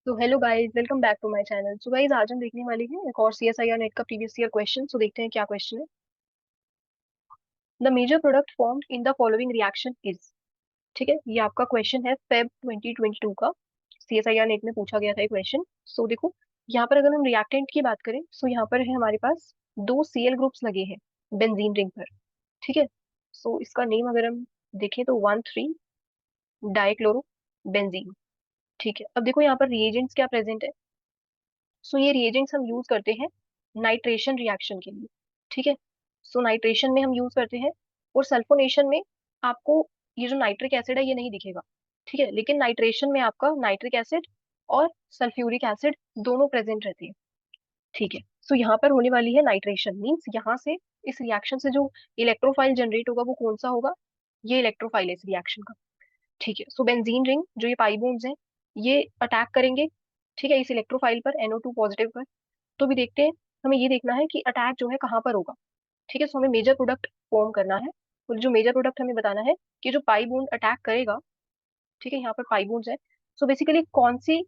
तो hello guys, welcome back to my channel. So guys, आज हम देखने वाले हैं एक और सीएसआईआर नेट का प्रीवियस ईयर क्वेश्चन। सो देखते हैं क्या क्वेश्चन है। The major product formed in the following reaction is. ठीक है, ये आपका क्वेश्चन है फेब 2022 का। सीएसआईआर नेट में पूछा गया था ये क्वेश्चन। सो देखो, यहाँ पर अगर हम रिएक्टेंट की बात करें, सो यहाँ पर है हमारे पास दो सीएल ग्रुप्स लगे हैं बेंजीन रिंग पर। ठीक है, सो इसका नेम अगर हम देखें तो 1,3 डाइक्लोरो बेंजीन। ठीक है, अब देखो यहाँ पर रिएजेंट्स क्या प्रेजेंट है। सो ये रिएजेंट्स हम यूज करते हैं नाइट्रेशन रिएक्शन के लिए। ठीक है, सो नाइट्रेशन में हम यूज करते हैं, और सल्फोनेशन में आपको ये जो नाइट्रिक एसिड है ये नहीं दिखेगा। ठीक है, लेकिन नाइट्रेशन में आपका नाइट्रिक एसिड और सल्फ्यूरिक एसिड दोनों प्रेजेंट रहते हैं। ठीक है, सो यहाँ पर होने वाली है नाइट्रेशन, मीन्स यहाँ से इस रिएक्शन से जो इलेक्ट्रोफाइल जनरेट होगा वो कौन सा होगा, ये इलेक्ट्रोफाइल है इस रिएक्शन का। ठीक है, सो बेंजीन रिंग जो ये पाई बॉन्ड्स हैं ये अटैक करेंगे, ठीक है, इस इलेक्ट्रोफाइल पर, NO2 पॉजिटिव पर। तो भी देखते हैं, हमें ये देखना है कि अटैक जो है कहाँ पर होगा। ठीक है, सो हमें मेजर प्रोडक्ट फॉर्म करना है, और जो मेजर प्रोडक्ट हमें बताना है कि जो पाई बॉन्ड अटैक करेगा। ठीक है, यहाँ पर पाई बॉन्ड्स है। सो बेसिकली कौन सी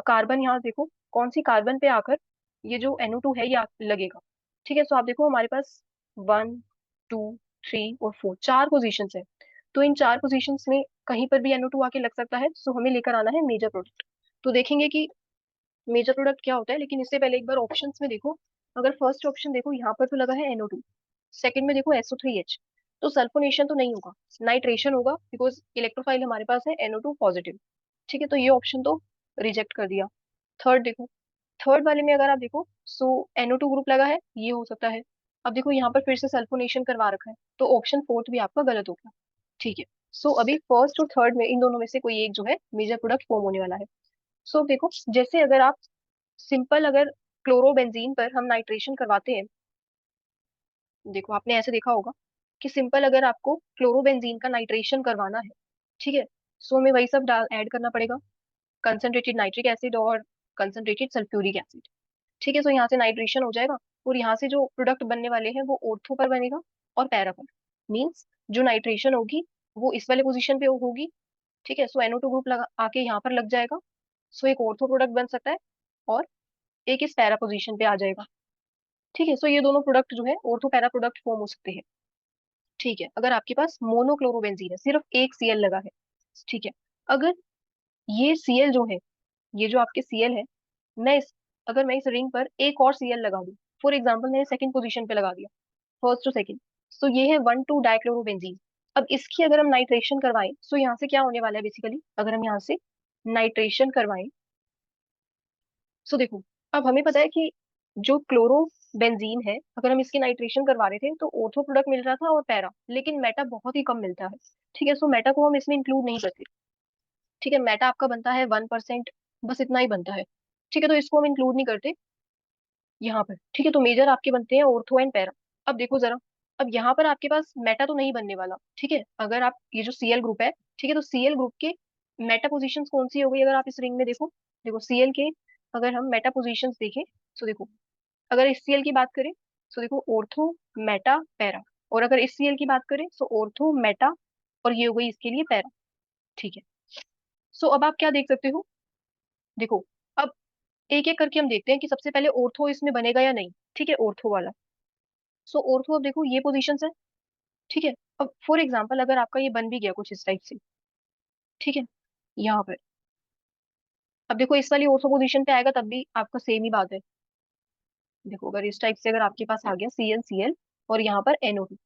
कार्बन, यहाँ देखो कौन सी कार्बन पे आकर ये जो NO2 है ये लगेगा। ठीक है, सो आप देखो हमारे पास 1, 2, 3 और 4 चार पोजिशन है। तो इन चार पोजीशंस में कहीं पर भी NO2 आके लग सकता है। सो हमें लेकर आना है मेजर प्रोडक्ट। तो देखेंगे कि मेजर प्रोडक्ट क्या होता है, लेकिन इससे पहले एक बार ऑप्शंस में देखो। अगर फर्स्ट ऑप्शन देखो, यहाँ पर तो लगा है NO2, सेकंड में देखो SO3H, तो सल्फोनेशन तो नहीं होगा, नाइट्रेशन होगा, बिकॉज इलेक्ट्रोफाइल हमारे पास है NO2 पॉजिटिव। ठीक है, तो ये ऑप्शन तो रिजेक्ट कर दिया। थर्ड देखो, थर्ड वाले में अगर आप देखो, सो NO2 ग्रुप लगा है, ये हो सकता है। अब देखो यहाँ पर फिर से सल्फोनेशन करवा रखा है, तो ऑप्शन फोर्थ भी आपका गलत हो गया। ठीक है, सो अभी फर्स्ट और थर्ड में इन दोनों में से कोई एक जो है मेजर प्रोडक्ट फॉर्म होने वाला है। सो देखो, जैसे अगर आप सिंपल अगर क्लोरोबेंजीन पर हम नाइट्रेशन करवाते हैं, देखो आपने ऐसे देखा होगा कि सिंपल अगर आपको क्लोरोबेंजीन का नाइट्रेशन करवाना है, ठीक है, सो हमें वही सब डाल ऐड करना पड़ेगा, कंसनट्रेटेड नाइट्रिक एसिड और कंसनट्रेटेड सल्फ्यूरिक एसिड। ठीक है, सो यहाँ से नाइट्रेशन हो जाएगा, और यहाँ से जो प्रोडक्ट बनने वाले हैं वो ऑर्थो पर बनेगा और पैरा पर। मीन्स जो नाइट्रेशन होगी वो इस वाले पोजीशन पे होगी। ठीक है, सो NO2 ग्रुप लगा आके यहाँ पर लग जाएगा। सो एक ऑर्थो प्रोडक्ट बन सकता है, और एक इस पैरा पोजीशन पे आ जाएगा। ठीक है, सो ये दोनों प्रोडक्ट जो है ऑर्थो पैरा प्रोडक्ट फॉर्म हो सकते हैं। ठीक है, अगर आपके पास मोनोक्लोरोबेंजीन है, सिर्फ एक Cl लगा है। ठीक है, अगर ये Cl जो है, ये जो आपके Cl है, मैं इस अगर मैं इस रिंग पर एक और Cl लगा दूं, फॉर एग्जाम्पल मैंने सेकंड पोजीशन पे लगा दिया, फर्स्ट टू सेकंड, तो ये है 1,2 डाइक्लोरोबेंजीन। अब इसकी अगर हम नाइट्रेशन करवाएं, सो यहाँ से क्या होने वाला है, बेसिकली अगर हम यहाँ से नाइट्रेशन करवाएं, सो देखो, अब हमें पता है कि जो क्लोरो बेंजीन है, अगर हम इसकी नाइट्रेशन करवा रहे थे तो ऑर्थो प्रोडक्ट मिल रहा था और पैरा, लेकिन मेटा बहुत ही कम मिलता है। ठीक है, सो मेटा को हम इसमें इंक्लूड नहीं करते। ठीक है, मेटा आपका बनता है 1%, बस इतना ही बनता है। ठीक है, तो इसको हम इंक्लूड नहीं करते यहाँ पर। ठीक है, तो मेजर आपके बनते हैं ऑर्थो एंड पैरा। अब देखो जरा, अब यहाँ पर आपके पास मेटा तो नहीं बनने वाला। ठीक है, अगर आप ये जो Cl ग्रुप है, ठीक है, तो Cl ग्रुप के मेटा पोजीशंस कौन सी हो गई, अगर आप इस रिंग में देखो, देखो Cl के अगर हम मेटा पोजीशंस देखें, तो देखो अगर इस Cl की बात करें, तो देखो ऑर्थो मेटा पैरा, और अगर इस Cl की बात करें तो ऑर्थो मेटा, और ये हो गई इसके लिए पैरा। ठीक है, सो अब आप क्या देख सकते हो, देखो, अब एक एक करके हम देखते हैं कि सबसे पहले ऑर्थो इसमें बनेगा या नहीं। ठीक है, ऑर्थो वाला, सो ऑर्थो, अब देखो ये पोजीशंस है। ठीक है, अब फॉर एग्जांपल अगर आपका ये बन भी गया कुछ इस टाइप से, ठीक है, यहाँ पर, अब देखो इस वाली ऑर्थो पोजीशन पे आएगा तब भी आपका सेम ही बात है। देखो अगर इस टाइप से अगर आपके पास आ गया Cl और यहाँ पर NO2,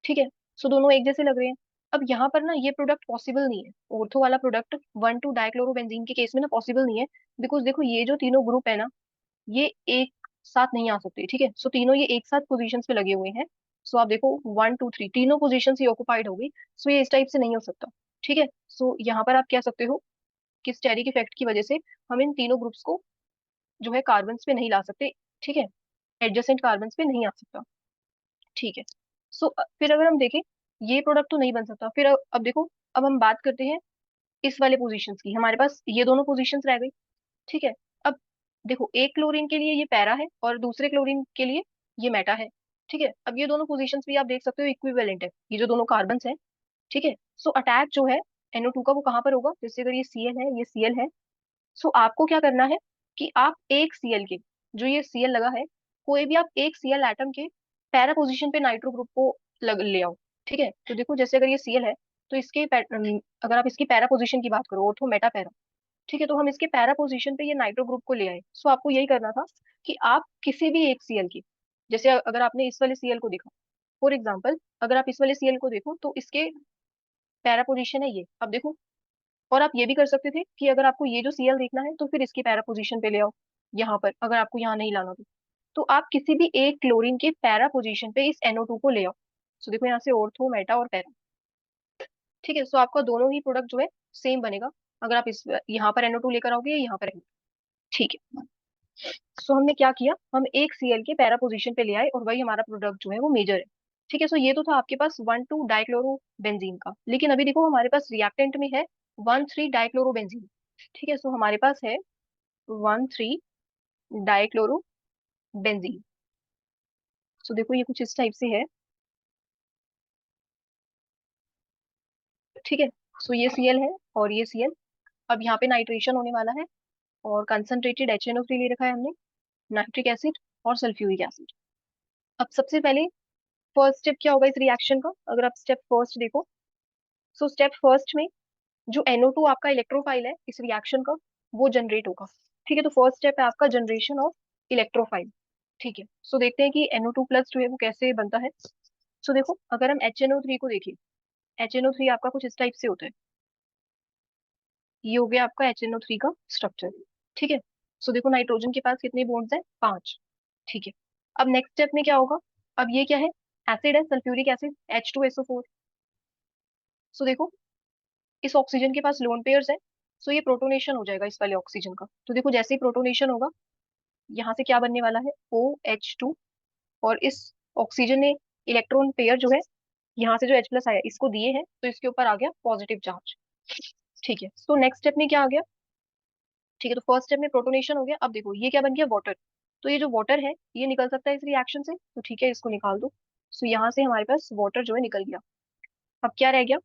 ठीक है, सो दोनों एक जैसे लग रहे हैं। अब यहाँ पर ना ये प्रोडक्ट पॉसिबल नहीं है, ऑर्थो वाला प्रोडक्ट 1,2 डाइक्लोरोबेंजीन के केस में ना पॉसिबल नहीं है, बिकॉज देखो ये जो तीनों ग्रुप है ना, ये एक साथ नहीं आ सकते। ठीक है, सो तीनों ये एक साथ पोजीशंस पे लगे हुए हैं। सो आप देखो 1, 2, 3 तीनों पोजीशन ही ऑक्युपाइड हो गई। सो ये इस टाइप से नहीं हो सकता। ठीक है, सो यहाँ पर आप कह सकते हो कि स्टेरिक इफेक्ट की वजह से हम इन तीनों ग्रुप्स को जो है कार्बन्स पे नहीं ला सकते। ठीक है, एडजेसेंट कार्बन्स पे नहीं आ सकता। ठीक है, सो फिर अगर हम देखें, ये प्रोडक्ट तो नहीं बन सकता। फिर अब देखो, अब हम बात करते हैं इस वाले पोजीशंस की, हमारे पास ये दोनों पोजीशंस रह गई। ठीक है, अब देखो एक क्लोरीन के लिए ये पैरा है और दूसरे क्लोरीन के लिए ये मेटा है। ठीक है, अब ये दोनों पोजीशंस भी आप देख सकते हो इक्विवेलेंट है, ये जो दोनों कार्बन्स हैं। ठीक है, सो अटैक जो है NO2 का वो कहाँ पर होगा, जैसे अगर ये Cl है, ये Cl है, सो आपको क्या करना है कि आप एक सीएल के, जो ये सीएल लगा है, कोई भी आप एक सीएल एटम के पैरा पोजीशन पे नाइट्रो ग्रुप को ले आओ। ठीक है, तो देखो जैसे अगर ये सीएल है, तो इसके अगर आप इसकी पैरा पोजीशन की बात करो, ऑर्थो मेटा पैरा, ठीक है, तो हम इसके पैरा पोजीशन पे ये नाइट्रो ग्रुप को ले आए। सो आपको यही करना था कि आप किसी भी एक सीएल की, जैसे अगर आपने इस वाले सीएल को देखा, फॉर एग्जाम्पल अगर आप इस वाले सीएल को देखो तो इसके पैरा पोजीशन है ये, अब देखो। और आप ये भी कर सकते थे कि अगर आपको ये जो सीएल देखना है तो फिर इसकी पैरा पोजीशन पे ले आओ यहाँ पर, अगर आपको यहाँ नहीं लाना तो आप किसी भी एक क्लोरीन के पैरा पोजीशन पे इस NO2 को ले आओ। सो देखो यहाँ से ऑर्थो मेटा और पैरा, ठीक है। सो आपका दोनों ही प्रोडक्ट जो है सेम बनेगा, अगर आप इस यहाँ पर NO2 लेकर आओगे या यहाँ पर NO2, ठीक है। सो हमने क्या किया, हम एक सीएल के पैरा पोजीशन पे ले आए और वही हमारा प्रोडक्ट जो है वो मेजर है। ठीक है, सो ये तो था आपके पास 1,2 डाइक्लोरो बेंजीन का, लेकिन अभी देखो हमारे पास रिएक्टेंट में है 1,3 डाइक्लोरो बेंजीन। ठीक है, सो हमारे पास है 1,3 डाइक्लोरो बेंजीन। सो देखो ये कुछ इस टाइप से है, ठीक है। सो ये सीएल है और ये सीएल, अब यहाँ पे नाइट्रेशन होने वाला है और कंसंट्रेटेड HNO3 ले रखा है हमने, नाइट्रिक एसिड और सल्फ्यूरिक एसिड। अब सबसे पहले फर्स्ट स्टेप क्या होगा इस रिएक्शन का, अगर आप स्टेप फर्स्ट देखो, सो स्टेप फर्स्ट में जो NO2 आपका इलेक्ट्रोफाइल है इस रिएक्शन का, वो जनरेट होगा। ठीक है, तो फर्स्ट स्टेप है आपका जनरेशन ऑफ इलेक्ट्रोफाइल। ठीक है, सो देखते हैं कि NO2 प्लस जो है वो कैसे बनता है। सो देखो अगर हम HNO3 को देखें, HNO3 आपका कुछ इस टाइप से होता है, ये हो गया आपका HNO3 का स्ट्रक्चर। ठीक है, सो देखो नाइट्रोजन के पास कितने बॉन्ड्स हैं, 5। ठीक है, अब नेक्स्ट स्टेप में क्या होगा, अब ये क्या है, एसिड है, सल्फ्यूरिक एसिड H2SO4। सो देखो इस ऑक्सीजन के पास लोन पेयर्स है, सो ये प्रोटोनेशन हो जाएगा इस वाले ऑक्सीजन का। तो देखो जैसे ही प्रोटोनेशन होगा, यहाँ से क्या बनने वाला है, OH2, और इस ऑक्सीजन ने इलेक्ट्रॉन पेयर जो है यहाँ से जो H+ आया इसको दिए हैं, तो इसके ऊपर आ गया पॉजिटिव चार्ज। ठीक है, तो नेक्स्ट स्टेप में क्या आ गया, ठीक है, तो फर्स्ट स्टेप में प्रोटोनेशन हो गया। अब देखो ये क्या बन गया, वाटर। तो ये जो वाटर है ये निकल सकता है इस रिएक्शन से, तो ठीक है इसको निकाल दो। सो यहाँ से हमारे पास वाटर जो है निकल गया। अब क्या रह गया,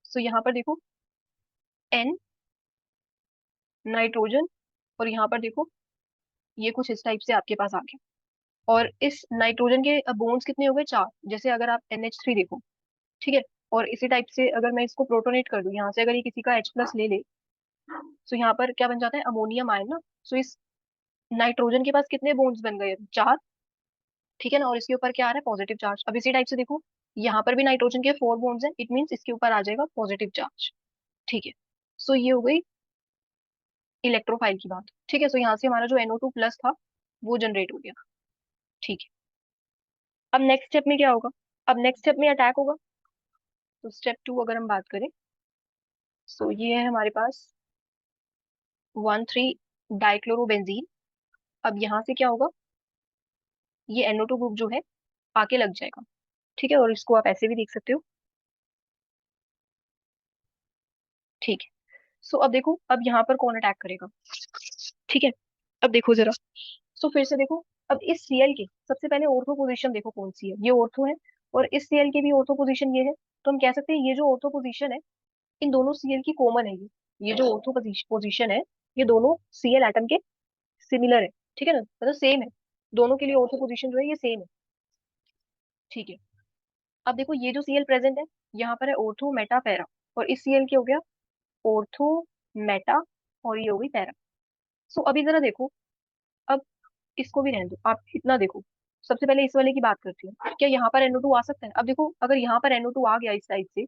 सो यहाँ पर देखो N, नाइट्रोजन, और यहाँ पर देखो ये कुछ इस टाइप से आपके पास आ गया। और इस नाइट्रोजन के बॉन्ड्स कितने हो गए, 4। जैसे अगर आप NH3 देखो, ठीक है, और इसी टाइप से अगर मैं इसको प्रोटोनेट कर दूं यहाँ से, अगर ये किसी का H+ ले ले, तो यहाँ पर क्या बन जाता है, अमोनियम आयन ना। सो इस नाइट्रोजन के पास कितने बॉन्ड्स बन गए, 4। ठीक है ना, और इसके ऊपर क्या आ रहा है, पॉजिटिव चार्ज। अब इसी टाइप से देखो यहाँ पर भी नाइट्रोजन के 4 बॉन्ड्स हैं, इट मीन्स इसके ऊपर आ जाएगा पॉजिटिव चार्ज। ठीक है, सो ये हो गई इलेक्ट्रोफाइल की बात। ठीक है, सो यहाँ से हमारा जो NO2 प्लस था वो जनरेट हो गया। ठीक है, अब नेक्स्ट स्टेप में क्या होगा, अब नेक्स्ट स्टेप में अटैक होगा। तो स्टेप 2 अगर हम बात करें, सो ये है हमारे पास 1,3 डाइक्लोरोबेंजीन। अब यहाँ से क्या होगा, ये NO2 ग्रुप जो है आके लग जाएगा। ठीक है, और इसको आप ऐसे भी देख सकते हो। ठीक है, सो अब देखो अब यहाँ पर कौन अटैक करेगा। ठीक है, अब देखो जरा, सो फिर से देखो, अब इस सीएल के सबसे पहले ऑर्थो पोजीशन देखो कौन सी है, ये ऑर्थो है, और इस सीएल की भी ऑर्थो पोजीशन ये है। तो हम कह सकते हैं ये जो ऑर्थो पोजीशन है इन दोनों सीएल की कॉमन है, ये जो ऑर्थो पोजीशन है ये दोनों सीएल एटम के सिमिलर है। ठीक है ना, मतलब सेम है, दोनों के लिए ऑर्थो पोजीशन जो है ये सेम है। ठीक है, अब देखो ये जो सीएल प्रेजेंट है यहाँ पर है ऑर्थो मेटा पैरा, और इस सीएल के हो गया ऑर्थो मेटा, और ये हो गई पैरा। सो अभी जरा देखो, अब इसको भी रहने दो, आप इतना देखो। सबसे पहले इस वाले की बात करती हूँ, क्या यहाँ पर NO2 आ सकता है। अब देखो अगर यहाँ पर NO2 आ गया इस साइड से,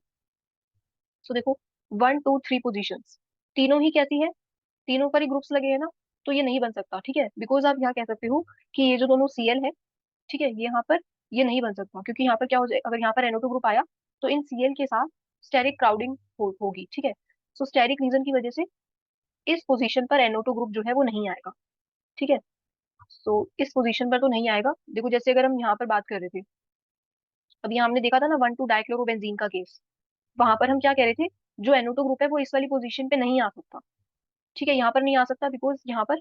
तो देखो 1, 2, 3 पोजीशंस तीनों ही कैसी है, तीनों पर ही ग्रुप्स लगे हैं ना, तो ये नहीं बन सकता। ठीक है, बिकॉज आप यहाँ कह सकते हो कि ये जो दोनों सीएल है, ठीक है, ये यहाँ पर ये नहीं बन सकता, क्योंकि यहाँ पर क्या हो जाए, अगर यहाँ पर NO2 ग्रुप आया तो इन सीएल के साथ स्टेरिक क्राउडिंग होगी। ठीक है, सो स्टेरिक रीजन की वजह से इस पोजीशन पर NO2 ग्रुप जो है वो नहीं आएगा। ठीक है, सो इस पोजीशन पर तो नहीं आएगा। देखो जैसे अगर हम यहाँ पर बात कर रहे थे, अभी यहाँ हमने देखा था ना 1, 2 डाइक्लोरोबेंजीन का केस, वहां पर हम क्या कह रहे थे, जो NO2 ग्रुप है वो इस वाली पोजीशन पे नहीं आ सकता। ठीक है, यहाँ पर नहीं आ सकता बिकॉज यहाँ पर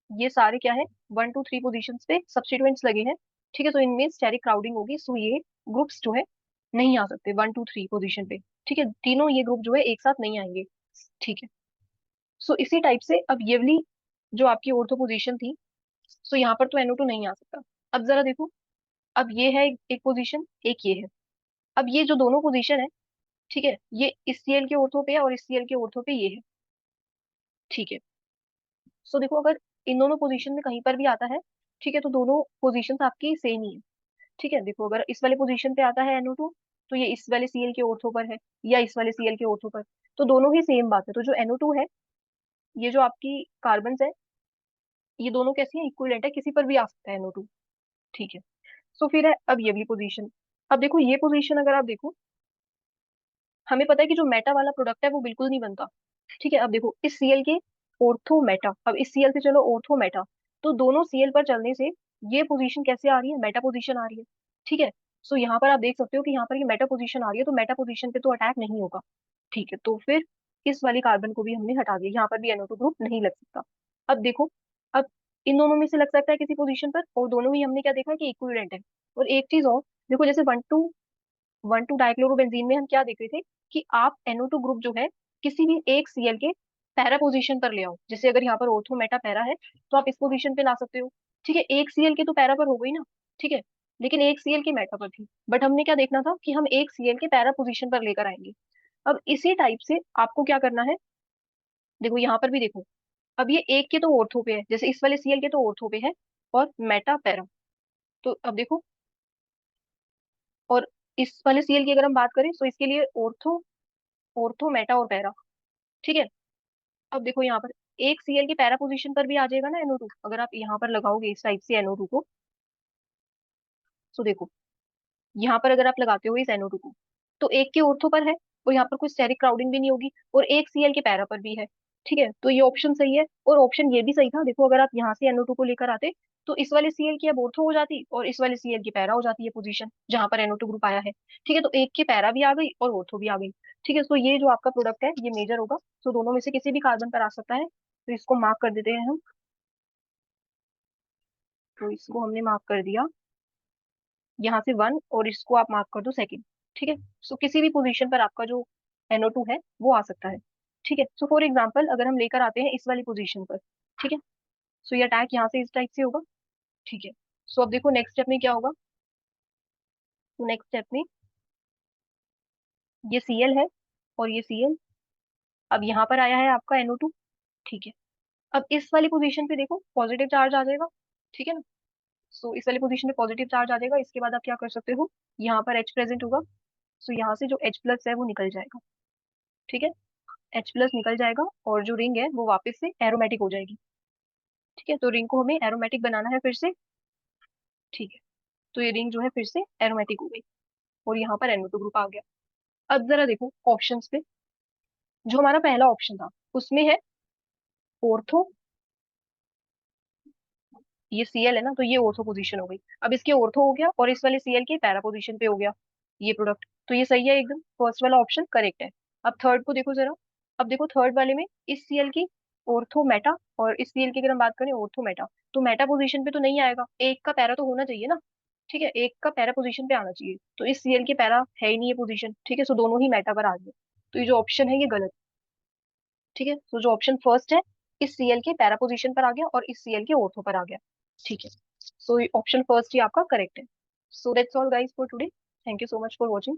ये सारे क्या है, 1, 2, 3 पोजीशन पे सब्स्टिट्यूएंट्स लगे हैं। ठीक है, तो इनमें स्टेरिक क्राउडिंग होगी, सो ये ग्रुप्स जो है नहीं आ सकते 1, 2, 3 पोजीशन पे। ठीक है, तीनों ये ग्रुप जो है एक साथ नहीं आएंगे। ठीक है, सो इसी टाइप से अब ये वाली जो आपकी ऑर्थो पोजीशन थी, सो यहाँ पर तो NO2 नहीं आ सकता। अब जरा देखो, अब ये है एक पोजीशन, एक ये है। अब ये जो दोनों पोजीशन है, ठीक है, ये इस Cl के ऑर्थो पे है और इस Cl के ऑर्थो पे ये है। ठीक है, सो देखो अगर इन दोनों पोजीशन में कहीं पर भी आता है, ठीक है, तो दोनों पोजीशंस आपकी सेम ही है। ठीक है, देखो अगर इस वाले पोजीशन पे आता है NO2, तो ये इस वाले Cl के ऑर्थो पर है, या इस वाले Cl के ऑर्थो पर, तो दोनों ही सेम बात है। तो जो NO2 है, ये जो आपकी कार्बन है, ये दोनों कैसी है, इक्विवेलेंट है, किसी पर भी आ सकता है NO2। ठीक है, सो फिर है अब ये वाली पोजीशन। अब देखो ये पोजीशन अगर आप देखो, हमें पता है कि जो मेटा वाला प्रोडक्ट है वो बिल्कुल नहीं बनता। ठीक है, अब देखो इस Cl के ऑर्थो मेटा, अब इस Cl से चलो ऑर्थो मेटा, तो दोनों Cl पर चलने से ये पोजीशन कैसे आ रही है, मेटा पोजीशन आ रही है। ठीक है, सो यहाँ पर आप देख सकते हो कि यहाँ पर ये मेटा पोजीशन आ रही है, तो मेटा पोजीशन पे तो अटैक नहीं होगा। ठीक है, तो फिर इस वाली कार्बन को भी हमने हटा दिया, यहाँ पर भी NO2 ग्रुप नहीं लग सकता। अब देखो, अब इन दोनों में से लग सकता है किसी पोजीशन पर, और दोनों ही हमने क्या देखा कि इक्विवेलेंट है। और एक चीज और देखो, जैसे 1,2 डाइक्लोरोबेंजीन में हम क्या देख रहे थे कि आप NO2 ग्रुप जो है किसी भी एक Cl के पैरा पोजीशन पर ले आओ। जैसे अगर यहाँ पर ऑर्थो मेटा पैरा है, तो आप इस पोजीशन पे ला सकते हो। ठीक है, एक Cl के तो पैरा पर हो गई ना। ठीक है, लेकिन एक Cl के मेटा पर थी, बट हमने क्या देखना था कि हम एक Cl के पैरा पोजीशन पर लेकर आएंगे। अब इसी टाइप से आपको क्या करना है, देखो यहाँ पर भी देखो, अब ये एक के तो ऑर्थो पे है, जैसे इस वाले Cl के तो ऑर्थो पे है और मेटा पैरा। तो अब देखो, और इस वाले Cl की अगर हम बात करें, तो इसके लिए ऑर्थो, ऑर्थो मेटा और पैरा। ठीक है, अब देखो यहाँ पर एक Cl की पैरा पोजीशन पर भी आ जाएगा ना NO2, अगर आप यहाँ पर लगाओगे इस टाइप से NO2 को, तो देखो यहाँ पर अगर आप लगाते हो इस NO2 को, तो एक के ऑर्थो पर है, और यहाँ पर कोई स्टेरिक क्राउडिंग भी नहीं होगी, और एक Cl के पैरा पर भी है। ठीक है, तो ये ऑप्शन सही है, और ऑप्शन ये भी सही था। देखो अगर आप यहाँ से NO2 को लेकर आते, तो इस वाले Cl की अब ऑर्थो हो जाती, और इस वाले Cl की पैरा हो जाती है पोजीशन जहां पर NO2 ग्रुप आया है। ठीक है, तो एक की पैरा भी आ गई और ऑर्थो भी आ गई। ठीक है, तो ये जो आपका प्रोडक्ट है ये मेजर होगा, तो दोनों में से किसी भी कार्बन पर आ सकता है। तो इसको मार्क कर देते हैं हम, तो इसको हमने मार्क कर दिया यहाँ से 1, और इसको आप मार्क कर दो सेकंड। ठीक है, सो किसी भी पोजीशन पर आपका जो NO2 है वो आ सकता है। ठीक है, सो फॉर एग्जांपल अगर हम लेकर आते हैं इस वाली पोजीशन पर, ठीक है, सो ये अटैक यहाँ से इस टाइप से होगा। ठीक है, सो अब देखो नेक्स्ट स्टेप में क्या होगा। तो नेक्स्ट स्टेप में ये Cl है और ये Cl, अब यहाँ पर आया है आपका NO2। ठीक है, अब इस वाली पोजीशन पे देखो पॉजिटिव चार्ज आ जाएगा। ठीक है ना, सो इस वाली पोजीशन पे पॉजिटिव चार्ज आ जाएगा, इसके बाद आप क्या कर सकते हो, यहाँ पर H प्रेजेंट होगा, सो यहाँ से जो H प्लस है वो निकल जाएगा। ठीक है, H प्लस निकल जाएगा, और जो रिंग है वो वापस से एरोमेटिक हो जाएगी। ठीक है, तो रिंग को हमें एरोमेटिक बनाना है फिर से। ठीक है, तो ये रिंग जो है फिर से एरोमेटिक हो गई, और यहाँ पर NO2 ग्रुप आ गया। अब जरा देखो ऑप्शंस पे, जो हमारा पहला ऑप्शन था उसमें है ऑर्थो, ये Cl है ना, तो ये ऑर्थो पोजीशन हो गई। अब इसके ऑर्थो हो गया, और इस वाले Cl के पैरा पोजीशन पे हो गया ये प्रोडक्ट, तो ये सही है एकदम, फर्स्ट वाला ऑप्शन करेक्ट है। अब थर्ड को देखो जरा, अब देखो थर्ड वाले में इस Cl की ऑर्थो मेटा, और इस Cl की अगर हम बात करें ऑर्थो मेटा, तो मेटा पोजीशन पे तो नहीं आएगा, एक का पैरा तो होना चाहिए ना। ठीक है, एक का पैरा पोजीशन पे आना चाहिए, तो इस Cl के पैरा है ही नहीं ये पोजीशन। ठीक है, सो दोनों ही मेटा पर आ गए, तो ये जो ऑप्शन है ये गलत। ठीक है, तो जो ऑप्शन फर्स्ट है, इस Cl के पैरा पोजीशन पर आ गया और इस Cl के ऑर्थो पर आ गया। ठीक है, सो ऑप्शन फर्स्ट ही आपका करेक्ट है। So that's all guys for today, thank you so much for watching.